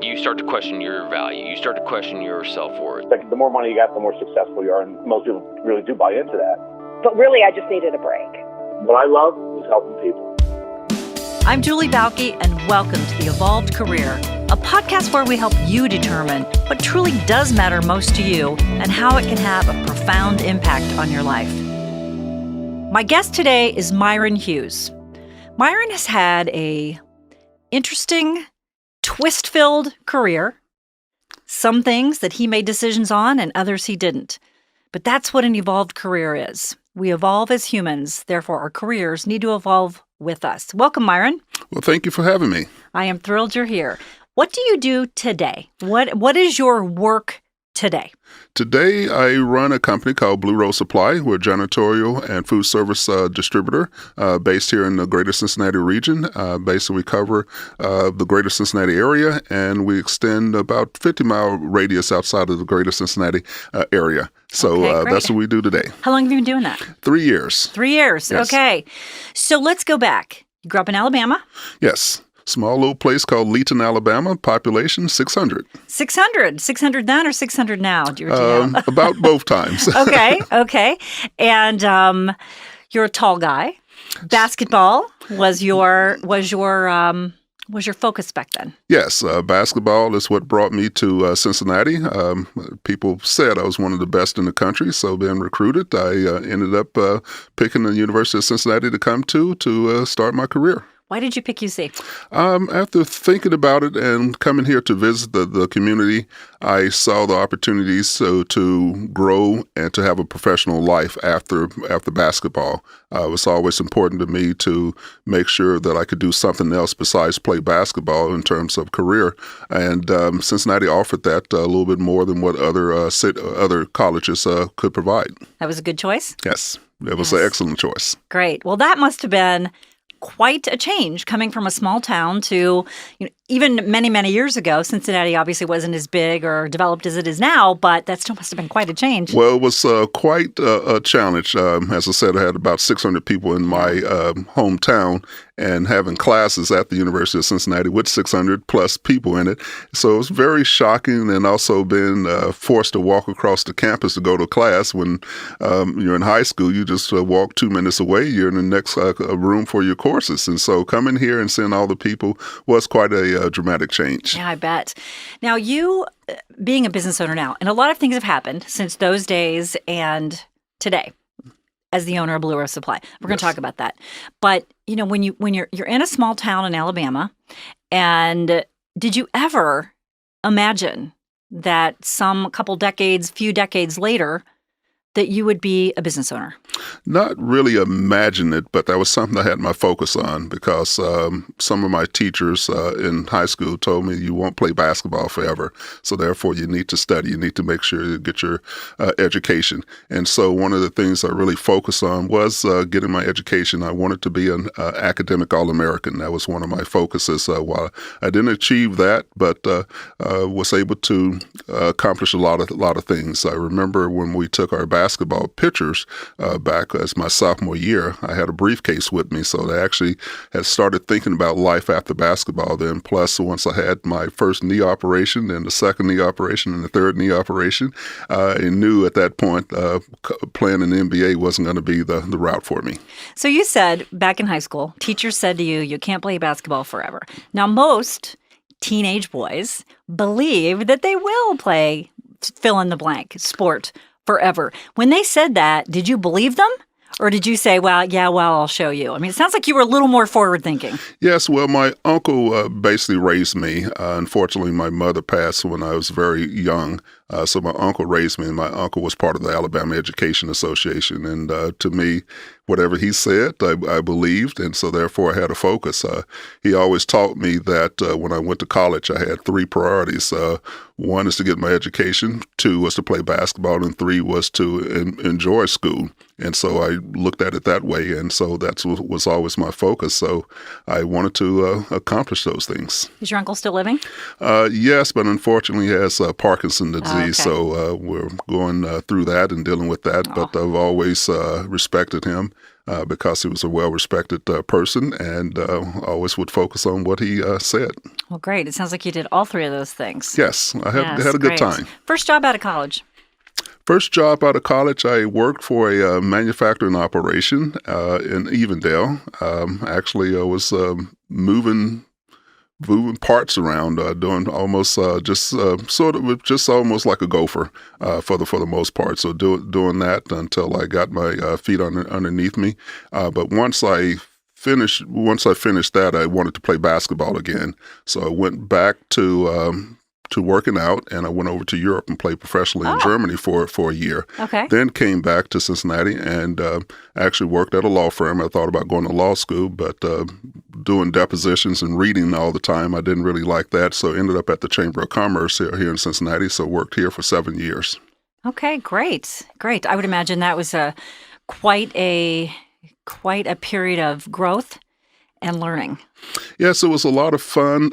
you start to question your value. You start to question your self-worth. Like, the more money you got, the more successful you are, and most people really do buy into that. But really, I just needed a break. What I love is helping people. I'm Julie Bauke, and welcome to The Evolved Career, a podcast where we help you determine what truly does matter most to you and how it can have a profound impact on your life. My guest today is Myron Hughes. Myron has had a interesting, twist-filled career. Some things that he made decisions on and others he didn't. But that's what an evolved career is. We evolve as humans, therefore our careers need to evolve with us. Welcome, Myron. Well, thank you for having me. I am thrilled you're here. What do you do today? What is your work today? Today, I run a company called Blue Rose Supply. We're a janitorial and food service distributor based here in the greater Cincinnati region. Basically, we cover the greater Cincinnati area, and we extend about 50-mile radius outside of the greater Cincinnati area. So that's what we do today. How long have you been doing that? 3 years. 3 years. Yes. Okay. So let's go back. You grew up in Alabama? Yes. Small little place called Leeton, Alabama. Population 600. 600. 600 then or 600 now? Do you know? About both times. Okay. And you're a tall guy. Basketball was your focus back then. Yes, basketball is what brought me to Cincinnati. People said I was one of the best in the country, so being recruited, I ended up picking the University of Cincinnati to come to start my career. Why did you pick UC? After thinking about it and coming here to visit the community, I saw the opportunities to grow and to have a professional life after basketball. It was always important to me to make sure that I could do something else besides play basketball in terms of career. And Cincinnati offered that a little bit more than what other colleges could provide. That was a good choice? Yes, it was an excellent choice. Great. Well, that must have been quite a change coming from a small town to, even many, many years ago. Cincinnati obviously wasn't as big or developed as it is now, but that still must have been quite a change. Well, it was quite a challenge. As I said, I had about 600 people in my hometown and having classes at the University of Cincinnati with 600 plus people in it. So it was very shocking, and also being forced to walk across the campus to go to class. When you're in high school, you just walk 2 minutes away. You're in the next room for your courses. And so coming here and seeing all the people was quite a dramatic change. Yeah, I bet. Now, you being a business owner now, and a lot of things have happened since those days and today as the owner of Blue Rose Supply. We're going to talk about that. But, when you're in a small town in Alabama, and did you ever imagine that few decades later, that you would be a business owner? Not really imagine it, but that was something I had my focus on because some of my teachers in high school told me you won't play basketball forever. So therefore, you need to study. You need to make sure you get your education. And so one of the things I really focused on was getting my education. I wanted to be an academic All-American. That was one of my focuses. While I didn't achieve that, but was able to accomplish a lot of things. I remember when we took our basketball pictures back as my sophomore year, I had a briefcase with me, so I actually had started thinking about life after basketball then. Plus, once I had my first knee operation, and the second knee operation, and the third knee operation, I knew at that point playing in the NBA wasn't going to be the route for me. So you said back in high school, teachers said to you, you can't play basketball forever. Now, most teenage boys believe that they will play fill in the blank sport forever. When they said that, did you believe them? Or did you say, well, I'll show you? I mean, it sounds like you were a little more forward-thinking. Yes, well, my uncle basically raised me. Unfortunately, my mother passed when I was very young. So my uncle raised me, and my uncle was part of the Alabama Education Association. And to me, whatever he said, I believed, and so therefore I had a focus. He always taught me that when I went to college, I had three priorities. One is to get my education, two was to play basketball, and three was to enjoy school. And so I looked at it that way, and so that was always my focus. So I wanted to accomplish those things. Is your uncle still living? Yes, but unfortunately he has Parkinson's disease. disease. Okay. So we're going through that and dealing with that. But I've always respected him because he was a well-respected person and always would focus on what he said. Well, great. It sounds like you did all three of those things. Yes, I had a good great. time. First job out of college. First job out of college, I worked for a manufacturing operation in Evendale. Actually, I was moving parts around, doing almost just almost like a gopher for the most part. So doing that until I got my feet underneath me. But once I finished that, I wanted to play basketball again. So I went back to working out, and I went over to Europe and played professionally in Germany for a year. Okay. Then came back to Cincinnati and actually worked at a law firm. I thought about going to law school, but doing depositions and reading all the time, I didn't really like that. So ended up at the Chamber of Commerce here in Cincinnati. So worked here for 7 years. Okay, great. I would imagine that was quite a period of growth and learning. Yes, it was a lot of fun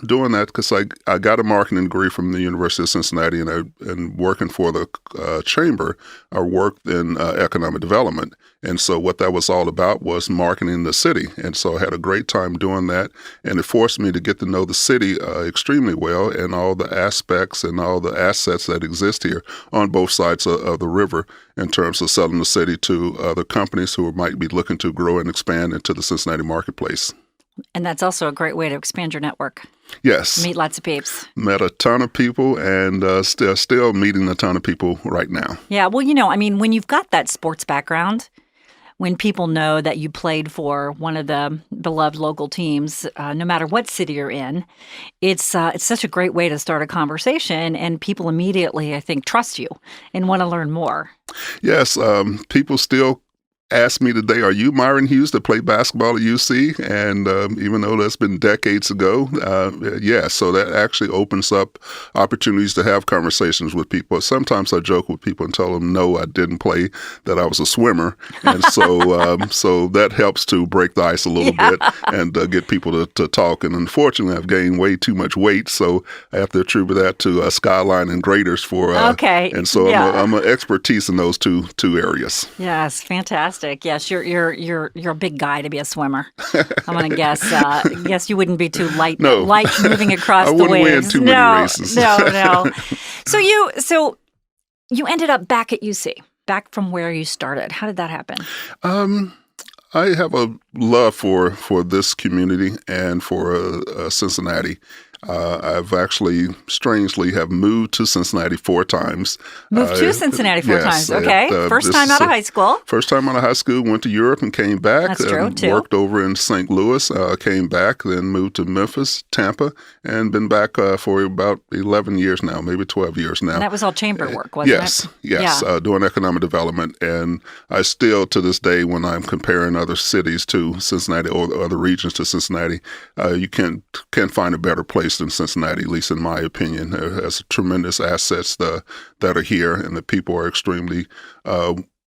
doing that because I got a marketing degree from the University of Cincinnati, and working for the chamber, I worked in economic development. And so what that was all about was marketing the city. And so I had a great time doing that, and it forced me to get to know the city extremely well and all the aspects and all the assets that exist here on both sides of the river in terms of selling the city to other companies who might be looking to grow and expand into the Cincinnati marketplace. And that's also a great way to expand your network. Yes. Meet lots of peeps. Met a ton of people and still meeting a ton of people right now. Yeah, well, when you've got that sports background, when people know that you played for one of the beloved local teams, no matter what city you're in, it's such a great way to start a conversation, and people immediately, I think, trust you and want to learn more. Yes, people still asked me today, are you Myron Hughes that played basketball at UC? And even though that's been decades ago, so that actually opens up opportunities to have conversations with people. Sometimes I joke with people and tell them, no, I didn't play, that I was a swimmer. And so that helps to break the ice a little bit and get people to talk. And unfortunately, I've gained way too much weight, so I have to attribute that to Skyline and Graders for. And so I'm an expertise in those two areas. Yes, fantastic. Yes, you're a big guy to be a swimmer. I'm going to guess you wouldn't be too light moving across the waves. I wouldn't win too many races. No. So you ended up back at UC, back from where you started. How did that happen? I have a love for this community and for Cincinnati. I've actually, strangely, have moved to Cincinnati 4 times. Moved to Cincinnati 4 times. Okay. First time out of high school. First time out of high school, went to Europe and came back. That's true, too. Worked over in St. Louis, came back, then moved to Memphis, Tampa, and been back for about 11 years now, maybe 12 years now. And that was all chamber work, wasn't it? Yes, doing economic development. And I still, to this day, when I'm comparing other cities to Cincinnati or other regions to Cincinnati, you can't find a better place than Cincinnati, at least in my opinion. It has tremendous assets that are here, and the people are extremely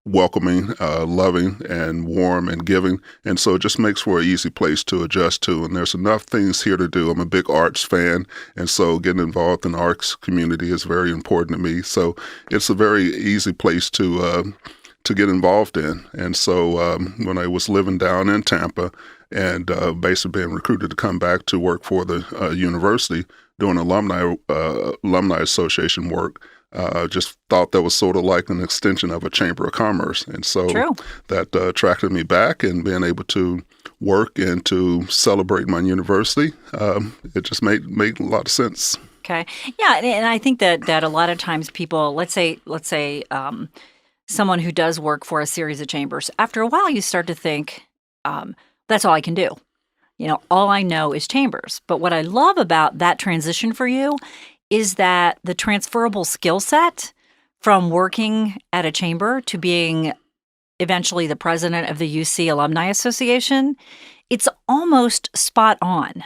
welcoming, loving, and warm and giving. And so it just makes for an easy place to adjust to. And there's enough things here to do. I'm a big arts fan, and so getting involved in the arts community is very important to me. So it's a very easy place to get involved in. And so when I was living down in Tampa and basically being recruited to come back to work for the university doing alumni association work, just thought that was sort of like an extension of a chamber of commerce. And so that attracted me back, and being able to work and to celebrate my university, it just made a lot of sense. Okay. Yeah, and I think that a lot of times people, let's say someone who does work for a series of chambers, after a while you start to think, that's all I can do. All I know is chambers. But what I love about that transition for you is that the transferable skill set from working at a chamber to being eventually the president of the UC Alumni Association, it's almost spot on.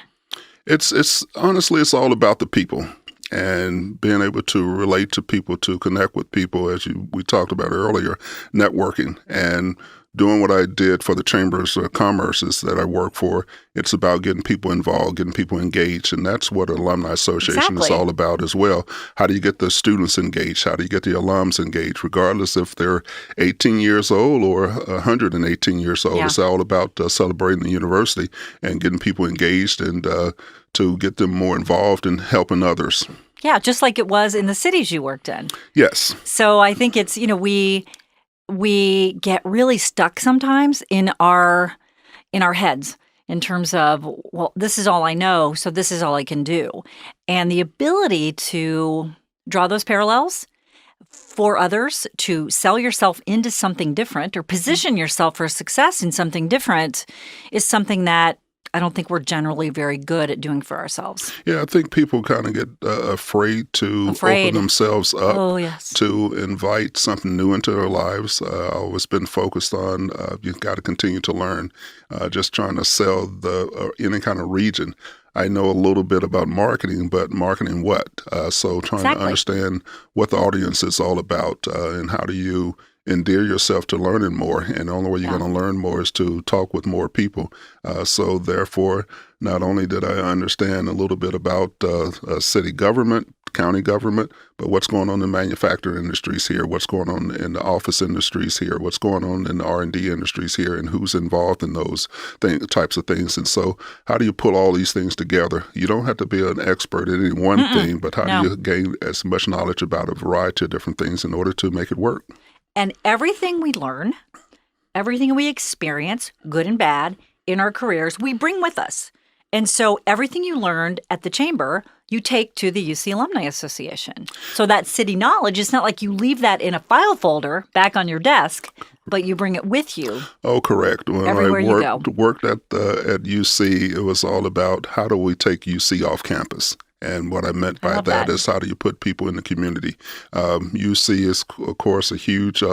It's honestly, it's all about the people. And being able to relate to people, to connect with people, as we talked about earlier, networking. And doing what I did for the Chambers of Commerces that I work for, it's about getting people involved, getting people engaged. And that's what an alumni association is all about as well. How do you get the students engaged? How do you get the alums engaged, regardless if they're 18 years old or 118 years old? It's all about celebrating the university and getting people engaged and to get them more involved in helping others. Yeah, just like it was in the cities you worked in. Yes. So I think it's, we get really stuck sometimes in our heads in terms of, well, this is all I know, so this is all I can do. And the ability to draw those parallels for others, to sell yourself into something different or position yourself for success in something different is something that I don't think we're generally very good at doing for ourselves. Yeah, I think people kind of get afraid to open themselves up to invite something new into their lives. I've always been focused on you've got to continue to learn, just trying to sell any kind of region. I know a little bit about marketing, but marketing what? So trying to understand what the audience is all about and how do you endear yourself to learning more. And the only way you're going to learn more is to talk with more people. So therefore, not only did I understand a little bit about city government, county government, but what's going on in manufacturing industries here, what's going on in the office industries here, what's going on in the R&D industries here, and who's involved in those types of things. And so how do you pull all these things together? You don't have to be an expert in any one thing, but how do you gain as much knowledge about a variety of different things in order to make it work? And everything we learn, everything we experience, good and bad, in our careers, we bring with us. And so everything you learned at the Chamber, you take to the UC Alumni Association. So that city knowledge, it's not like you leave that in a file folder back on your desk, but you bring it with you. Oh, correct. When everywhere I worked at UC, it was all about how do we take UC off campus. And what I meant by that is how do you put people in the community? UC is, of course, a huge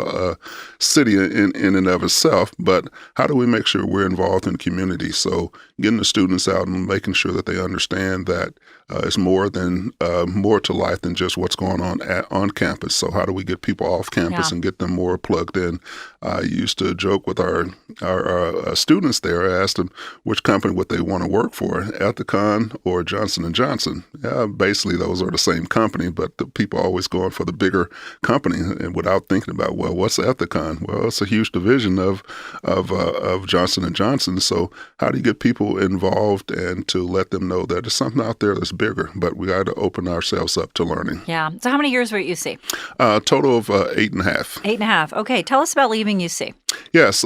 city in and of itself, but how do we make sure we're involved in the community? So getting the students out and making sure that they understand that it's more to life than just what's going on campus. So how do we get people off campus and get them more plugged in? I used to joke with our students there. I asked them which company would they want to work for, Ethicon or Johnson & Johnson. Yeah, basically those are the same company, but the people are always going for the bigger company and without thinking about, well, what's Ethicon? Well, it's a huge division of Johnson & Johnson. So how do you get people involved and to let them know that there's something out there that's bigger, but we got to open ourselves up to learning. Yeah. So how many years were at UC? Total of 8.5. 8.5. Okay. Tell us about leaving UC. Yes.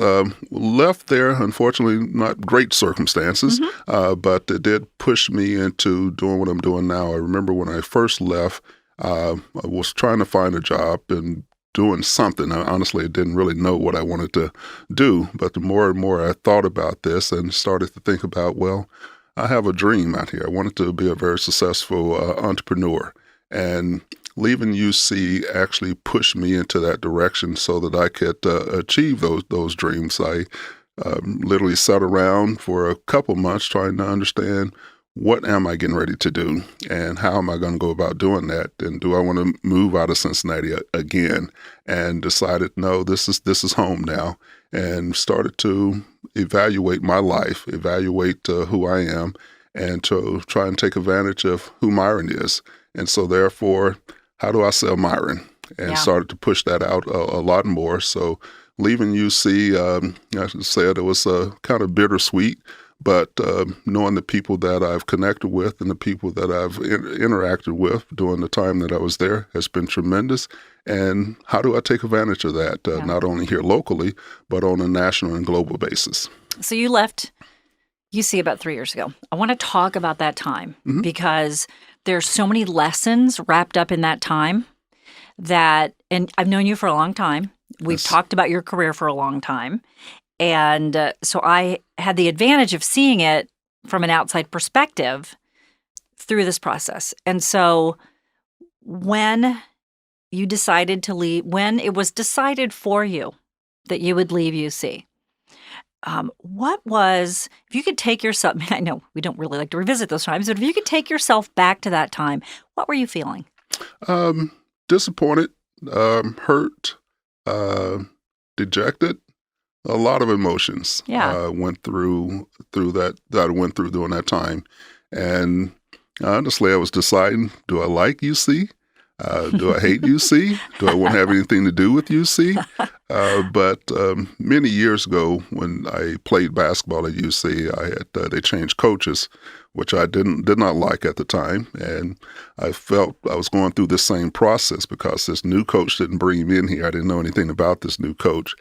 Left there, unfortunately, not great circumstances, but it did push me into doing what I'm doing now. I remember when I first left, I was trying to find a job and doing something. I honestly didn't really know what I wanted to do, but the more and more I thought about this and started to think about, well, I have a dream out here. I wanted to be a very successful entrepreneur. And leaving UC actually pushed me into that direction so that I could achieve those dreams. I literally sat around for a couple months trying to understand what am I getting ready to do and how am I going to go about doing that? And do I want to move out of Cincinnati again? And decided, no, this is home now, and started to evaluate my life, evaluate who I am, and to try and take advantage of who Myron is. And so therefore, how do I sell Myron? And started to push that out a lot more. So leaving UC, I said it was kind of bittersweet, but knowing the people that I've connected with and the people that I've interacted with during the time that I was there has been tremendous. And how do I take advantage of that, not only here locally, but on a national and global basis? So you left UC about 3 years ago. I want to talk about that time because there's so many lessons wrapped up in that time and I've known you for a long time. We've talked about your career for a long time. And so I had the advantage of seeing it from an outside perspective through this process. And so when you decided to leave, when it was decided for you that you would leave UC, what was, if you could take yourself, I know we don't really like to revisit those times, but if you could take yourself back to that time, what were you feeling? Disappointed, hurt, dejected, a lot of emotions. Yeah. Went through that I went through during that time, and honestly, I was deciding: do I like UC? Do I hate UC? Do I want to have anything to do with UC? But many years ago, when I played basketball at UC, I had they changed coaches, which I did not like at the time, and I felt I was going through this same process because this new coach didn't bring me in here. I didn't know anything about this new coach,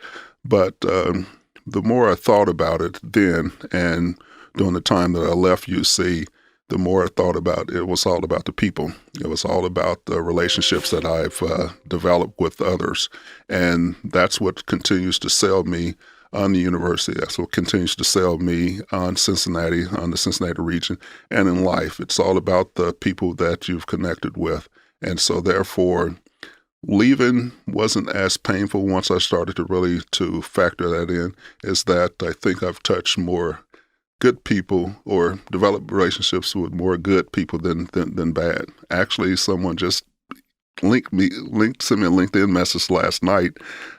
but the more I thought about it then, and during the time that I left UC, the more I thought about it, was all about the people. It was all about the relationships that I've developed with others. And that's what continues to sell me on the university. That's what continues to sell me on Cincinnati, on the Cincinnati region, and in life. It's all about the people that you've connected with. And so therefore, leaving wasn't as painful once I started to really to factor that in, is that I think I've touched more good people or develop relationships with more good people than bad. Actually, someone just sent me a LinkedIn message last night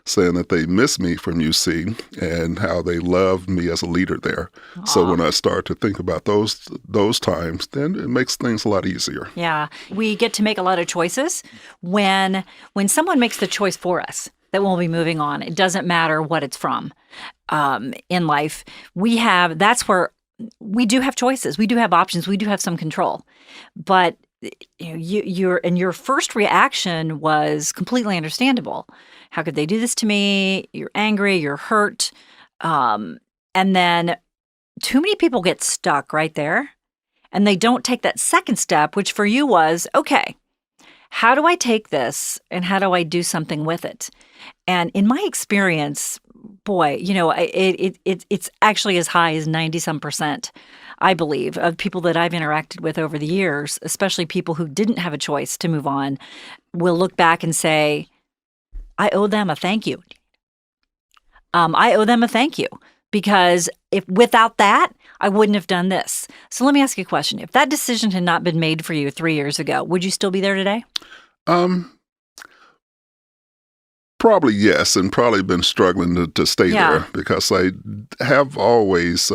saying that they miss me from UC and how they love me as a leader there. Aww. So when I start to think about those times, then it makes things a lot easier. Yeah. We get to make a lot of choices when someone makes the choice for us that we'll be moving on. It doesn't matter what it's from. In life, that's where we do have choices. We do have options. We do have some control. But your first reaction was completely understandable. How could they do this to me? You're angry. You're hurt. And then too many people get stuck right there, and they don't take that second step, which for you was, okay, how do I take this and how do I do something with it? And in my experience, boy, it's actually as high as 90-some%, I believe, of people that I've interacted with over the years, especially people who didn't have a choice to move on, will look back and say, I owe them a thank you. I owe them a thank you, because without that, I wouldn't have done this. So let me ask you a question. If that decision had not been made for you 3 years ago, would you still be there today? Probably yes, and probably been struggling to stay there, because I have always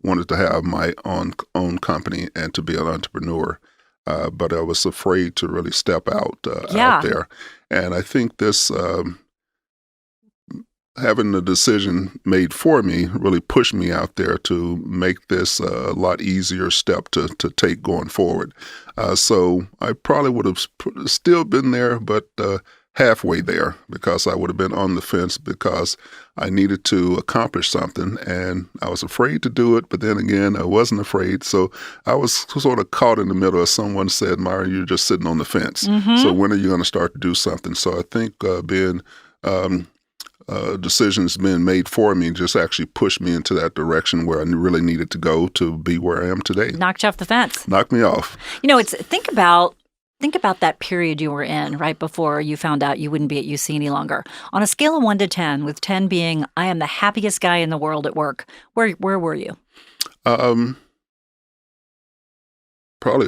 wanted to have my own company and to be an entrepreneur, but I was afraid to really step out there. And I think this having the decision made for me really pushed me out there to make this a lot easier step to take going forward. So I probably would have still been there, but halfway there, because I would have been on the fence because I needed to accomplish something, and I was afraid to do it, but then again, I wasn't afraid. So I was sort of caught in the middle. As someone said, Myron, you're just sitting on the fence. Mm-hmm. So when are you going to start to do something? So I think decisions being made for me just actually pushed me into that direction where I really needed to go to be where I am today. Knocked you off the fence. Knocked me off. Think about that period you were in right before you found out you wouldn't be at UC any longer. On a scale of 1 to 10, with 10 being I am the happiest guy in the world at work, where were you? Probably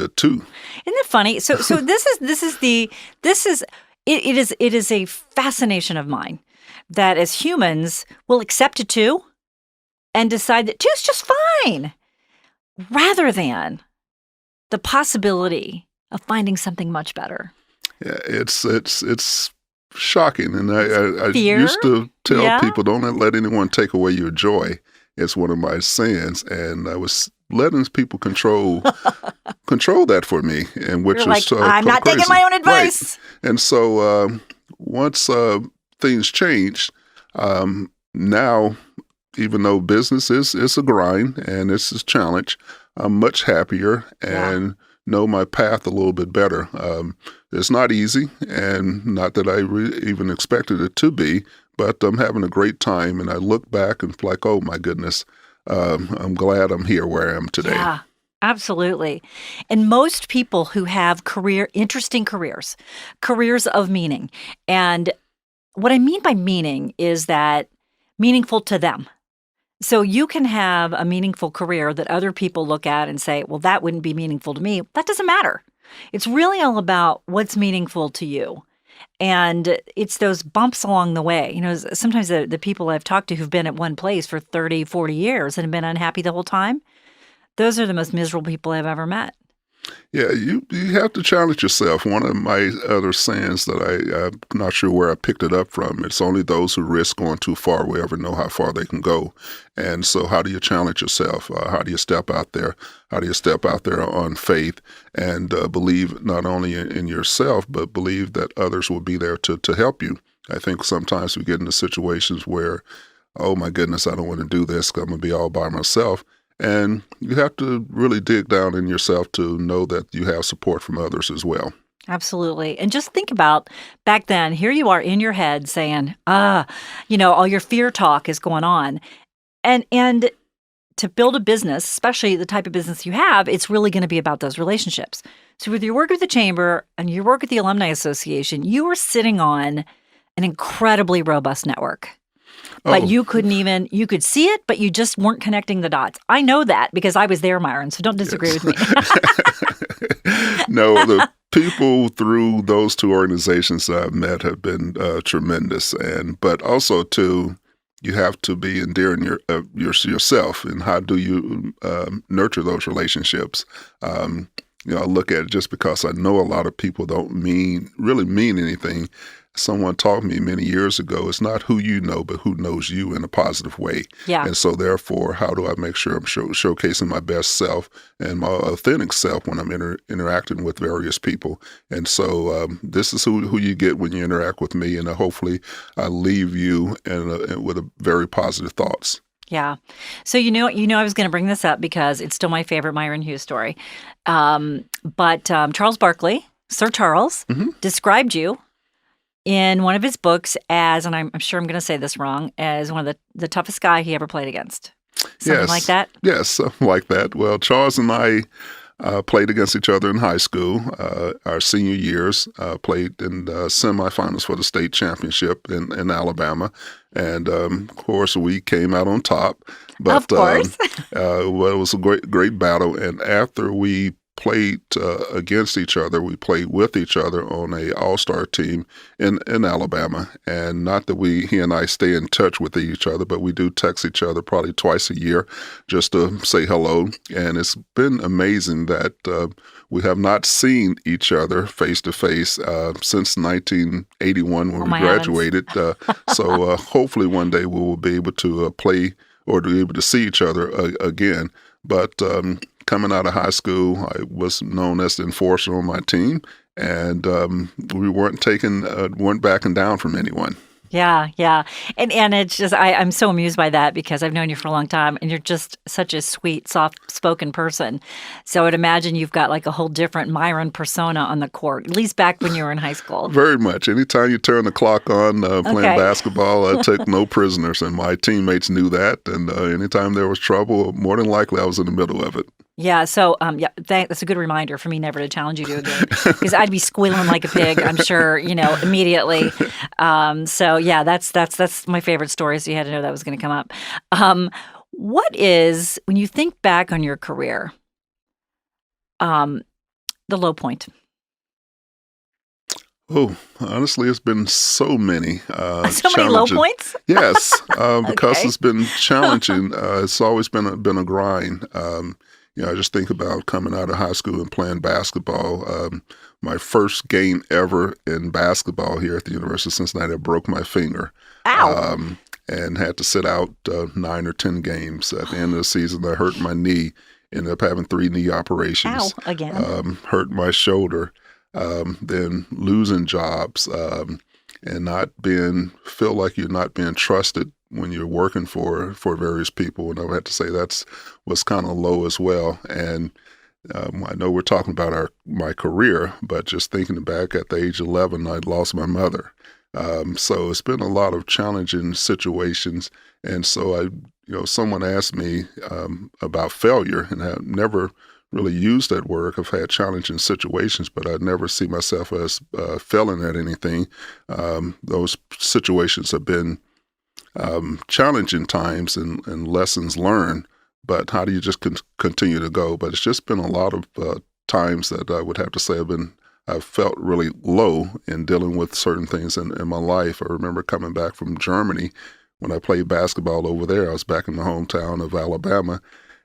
a 2. Isn't that funny? So it is a fascination of mine that as humans we'll accept a 2 and decide that 2 is just fine, rather than the possibility of finding something much better. Yeah, it's shocking, and I used to tell people, don't let anyone take away your joy. It's one of my sayings, and I was letting people control that for me, and which You're was like, I'm not crazy. taking my own advice. Right. And so once things changed, now, even though business is a grind and it's a challenge, I'm much happier and know my path a little bit better. It's not easy, and not that I even expected it to be, but I'm having a great time, and I look back and like, oh my goodness, I'm glad I'm here where I am today. Yeah, absolutely. And most people who have interesting careers of meaning, and what I mean by meaning is that meaningful to them. So you can have a meaningful career that other people look at and say, well, that wouldn't be meaningful to me. That doesn't matter. It's really all about what's meaningful to you. And it's those bumps along the way. Sometimes the people I've talked to who've been at one place for 30, 40 years and have been unhappy the whole time, those are the most miserable people I've ever met. Yeah, you have to challenge yourself. One of my other sayings that I'm not sure where I picked it up from, it's only those who risk going too far will ever know how far they can go. And so how do you challenge yourself? How do you step out there? How do you step out there on faith and believe not only in yourself, but believe that others will be there to help you? I think sometimes we get into situations where, oh my goodness, I don't want to do this 'cause I'm going to be all by myself. And you have to really dig down in yourself to know that you have support from others as well. Absolutely. And just think about back then, here you are in your head saying, all your fear talk is going on. And to build a business, especially the type of business you have, it's really going to be about those relationships. So with your work with the Chamber and your work with the Alumni Association, you were sitting on an incredibly robust network. But you could see it, but you just weren't connecting the dots. I know that because I was there, Myron, so don't disagree with me. No, the people through those two organizations that I've met have been tremendous. But also, too, you have to be endearing yourself. And how do you nurture those relationships? I look at it just because I know a lot of people don't really mean anything. Someone taught me many years ago, it's not who you know, but who knows you in a positive way. Yeah. And so therefore, how do I make sure I'm showcasing my best self and my authentic self when I'm interacting with various people? And so this is who you get when you interact with me. And hopefully I leave you with a very positive thoughts. Yeah. So, I was going to bring this up because it's still my favorite Myron Hughes story. But Charles Barkley, Sir Charles, described you in one of his books as, and I'm sure I'm going to say this wrong, as one of the toughest guy he ever played against. Something like that? Yes, something like that. Well, Charles and I played against each other in high school. Our senior years, played in the semifinals for the state championship in Alabama. And, of course, we came out on top. But, of course. It was a great battle. And after we played against each other, we played with each other on a all-star team in Alabama. And not that he and I stay in touch with each other, but we do text each other probably twice a year just to say hello. And it's been amazing that we have not seen each other face to face since 1981 when we graduated. So hopefully one day we will be able to play or to be able to see each other again. But coming out of high school, I was known as the enforcer on my team, and we weren't backing down from anyone. Yeah. And it's just, I'm so amused by that because I've known you for a long time and you're just such a sweet, soft-spoken person. So I would imagine you've got like a whole different Myron persona on the court, at least back when you were in high school. Very much. Anytime you turn the clock on playing basketball, I took no prisoners, and my teammates knew that. And anytime there was trouble, more than likely I was in the middle of it. Yeah, so that's a good reminder for me never to challenge you to again because I'd be squealing like a pig, I'm sure, immediately. So yeah, that's my favorite story. So you had to know that was going to come up. What is, when you think back on your career, the low point? Oh, honestly, it's been so many. So many low points? Yes, because it's been challenging. It's always been a grind. I just think about coming out of high school and playing basketball. My first game ever in basketball here at the University of Cincinnati, I broke my finger. Ow. And had to sit out 9 or 10 games. At the end of the season, I hurt my knee, ended up having 3 knee operations. Ow, again. Hurt my shoulder, then losing jobs, and feel like you're not being trusted when you're working for various people. And I had to say was kind of low as well. And I know we're talking about my career, but just thinking back at the age of 11, I'd lost my mother. So it's been a lot of challenging situations. And so someone asked me about failure, and I've never really used that word. I've had challenging situations, but I'd never see myself as failing at anything. Those situations have been challenging times and lessons learned, but how do you just continue to go? But it's just been a lot of times that I would have to say I felt really low in dealing with certain things in my life. I remember coming back from Germany when I played basketball over there. I was back in my hometown of Alabama,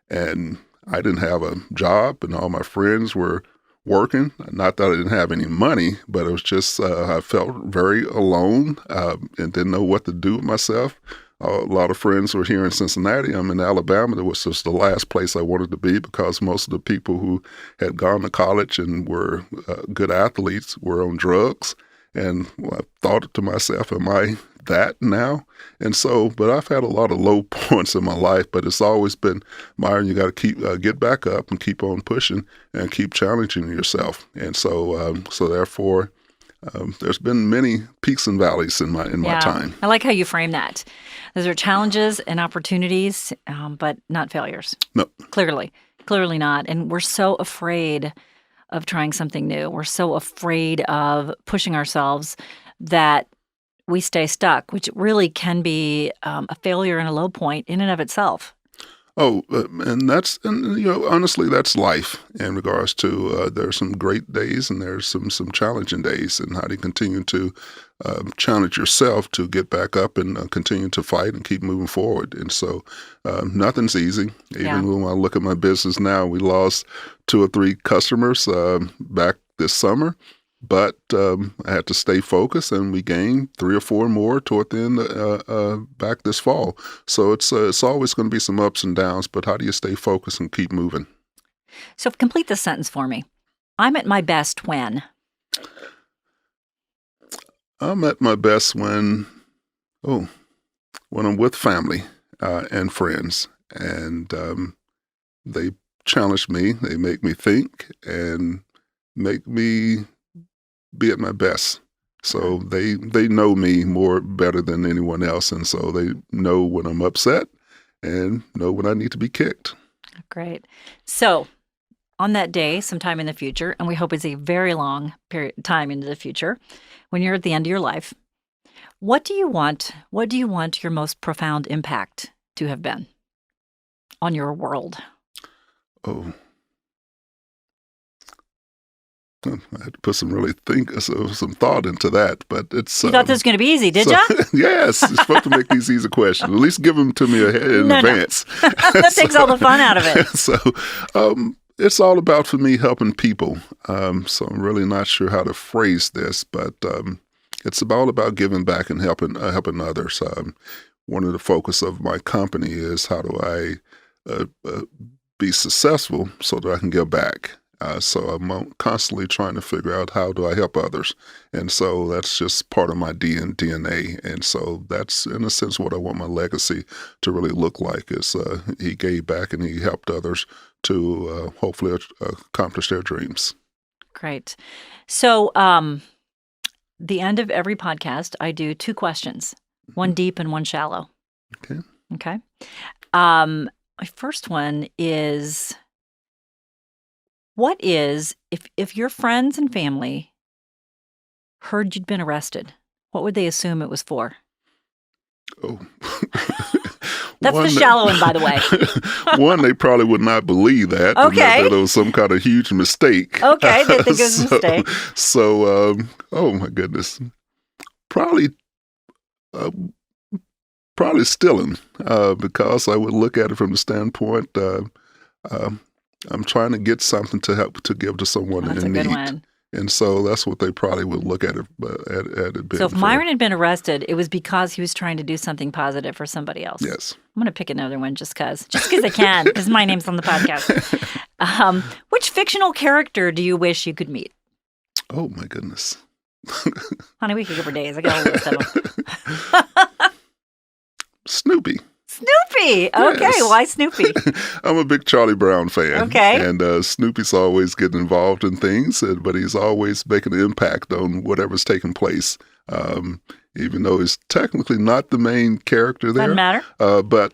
and I didn't have a job, and all my friends were working. Not that I didn't have any money, but it was just I felt very alone and didn't know what to do with myself. A lot of friends were here in Cincinnati. I'm in Alabama. That was just the last place I wanted to be because most of the people who had gone to college and were good athletes were on drugs. And I thought to myself, am I that now? And so, but I've had a lot of low points in my life, but it's always been, Myron, you got to keep, get back up and keep on pushing and keep challenging yourself. And so, therefore, there's been many peaks and valleys in my time. I like how you frame that. Those are challenges and opportunities, but not failures. No. Clearly not. And we're so afraid of trying something new. We're so afraid of pushing ourselves that we stay stuck, which really can be a failure and a low point in and of itself. Oh, honestly, that's life in regards to there's some great days and there's some challenging days, and how do you continue to challenge yourself to get back up and continue to fight and keep moving forward. And so nothing's easy. Even when I look at my business now, we lost 2 or 3 customers back this summer. But I had to stay focused, and we gained 3 or 4 more toward the end back this fall. So it's always going to be some ups and downs, but how do you stay focused and keep moving? So complete this sentence for me. I'm at my best when? I'm at my best when I'm with family and friends, and they challenge me, they make me think, and make me be at my best. So they know me better than anyone else, and so they know when I'm upset and know when I need to be kicked. Great. So on that day, sometime in the future, and we hope it's a very long time into the future, when you're at the end of your life, what do you want your most profound impact to have been on your world? Oh. I had to put some thought into that, but it's... You thought this was going to be easy, did you? Yes, you're supposed to make these easy questions. At least give them to me in advance. No. That takes all the fun out of it. So it's all about, for me, helping people. So I'm really not sure how to phrase this, but it's all about giving back and helping others. One of the focus of my company is how do I be successful so that I can give back. So I'm constantly trying to figure out how do I help others. And so that's just part of my DNA. And so that's, in a sense, what I want my legacy to really look like is he gave back and he helped others to hopefully accomplish their dreams. Great. So the end of every podcast, I do 2 questions, one deep and one shallow. Okay. My first one is... What is, if your friends and family heard you'd been arrested, what would they assume it was for? Oh. That's the shallow one, by the way. One, they probably would not believe that. Okay. That it was some kind of huge mistake. Okay, they think it was a mistake. So, oh my goodness. Probably stealing, because I would look at it from the standpoint, I'm trying to get something to help to give to someone in need. That's a good one. And so that's what they probably would look at it being. So if Myron had been arrested, it was because he was trying to do something positive for somebody else. Yes. I'm going to pick another one just because I can, because my name's on the podcast. Which fictional character do you wish you could meet? Oh, my goodness. Honey, we could go for days. I got a list of them. Snoopy. Snoopy. Okay, yes. Why Snoopy? I'm a big Charlie Brown fan. Okay. And Snoopy's always getting involved in things, but he's always making an impact on whatever's taking place. Even though he's technically not the main character there. Doesn't matter. But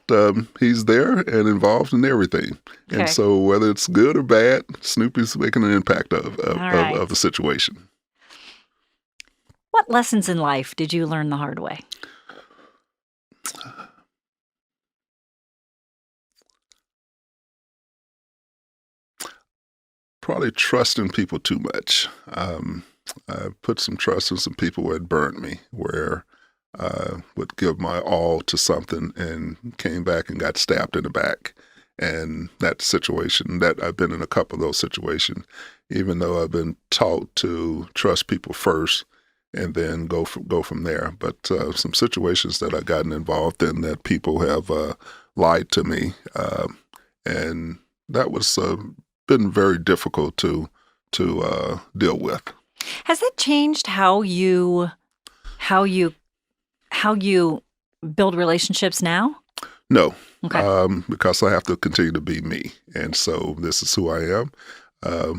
he's there and involved in everything. Okay. And so whether it's good or bad, Snoopy's making an impact of the situation. What lessons in life did you learn the hard way? probably trusting people too much. I put some trust in some people who had burned me, where I would give my all to something and came back and got stabbed in the back. And that situation, that I've been in a couple of those situations, even though I've been taught to trust people first and then go from there. But some situations that I've gotten involved in that people have lied to me, and that was been very difficult to deal with. Has that changed how you build relationships now? No, Okay. because I have to continue to be me, and so this is who I am.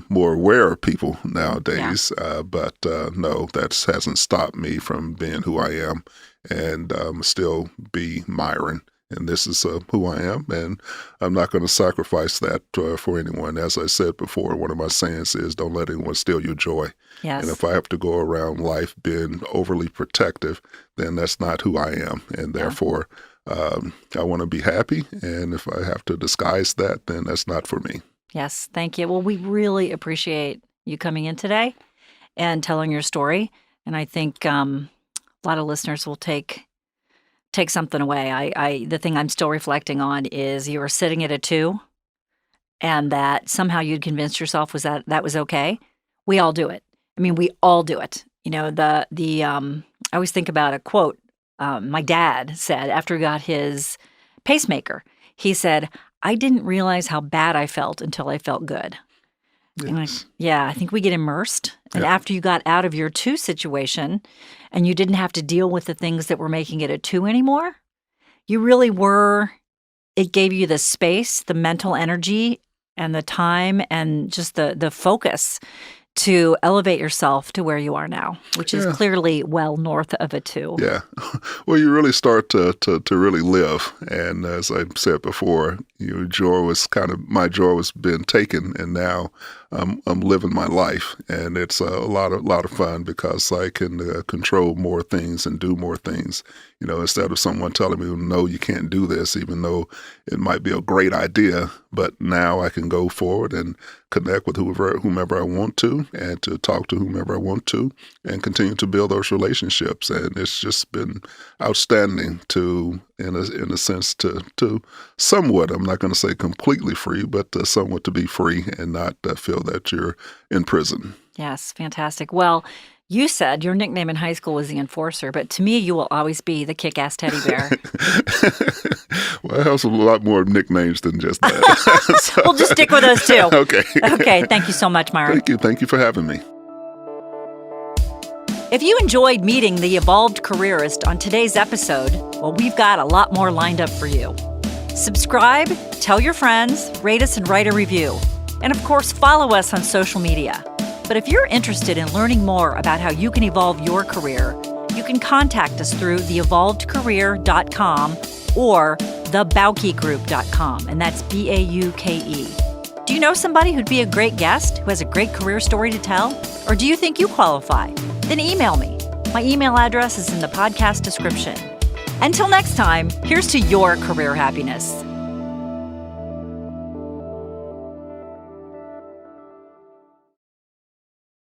More aware of people nowadays, but no, that hasn't stopped me from being who I am, and still be Myron. And this is who I am, and I'm not going to sacrifice that for anyone. As I said before, one of my sayings is, don't let anyone steal your joy. Yes. And if I have to go around life being overly protective, then that's not who I am. And therefore, I want to be happy. And if I have to disguise that, then that's not for me. Yes. Thank you. Well, we really appreciate you coming in today and telling your story. And I think a lot of listeners will take something away. The thing I'm still reflecting on is you were sitting at a 2 and that somehow you'd convinced yourself that was okay. We all do it. I mean, we all do it. You know, I always think about a quote my dad said after he got his pacemaker. He said, I didn't realize how bad I felt until I felt good. Yes. I think we get immersed. And after you got out of your 2 situation and you didn't have to deal with the things that were making it a 2 anymore, you really were, it gave you the space, the mental energy, and the time, and just the focus to elevate yourself to where you are now, which is clearly well north of a 2. Yeah. Well, you really start to really live. And as I said before, my joy was being taken, and now I'm living my life. And it's a lot of fun because I can control more things and do more things. You know, instead of someone telling me, no, you can't do this, even though it might be a great idea. But now I can go forward and connect with whomever I want to, and to talk to whomever I want to, and continue to build those relationships. And it's just been outstanding in a sense, to somewhat, I'm not going to say completely free, but somewhat to be free and not feel that you're in prison. Yes, fantastic. Well, you said your nickname in high school was the Enforcer, but to me, you will always be the kick-ass teddy bear. Well, I have a lot more nicknames than just that. So, we'll just stick with those 2. Okay. Okay. Thank you so much, Myron. Thank you for having me. If you enjoyed meeting the Evolved Careerist on today's episode, well, we've got a lot more lined up for you. Subscribe, tell your friends, rate us and write a review. And of course, follow us on social media. But if you're interested in learning more about how you can evolve your career, you can contact us through theevolvedcareer.com or thebaukegroup.com, and that's Bauke. Do you know somebody who'd be a great guest, who has a great career story to tell? Or do you think you qualify? Then email me. My email address is in the podcast description. Until next time, here's to your career happiness.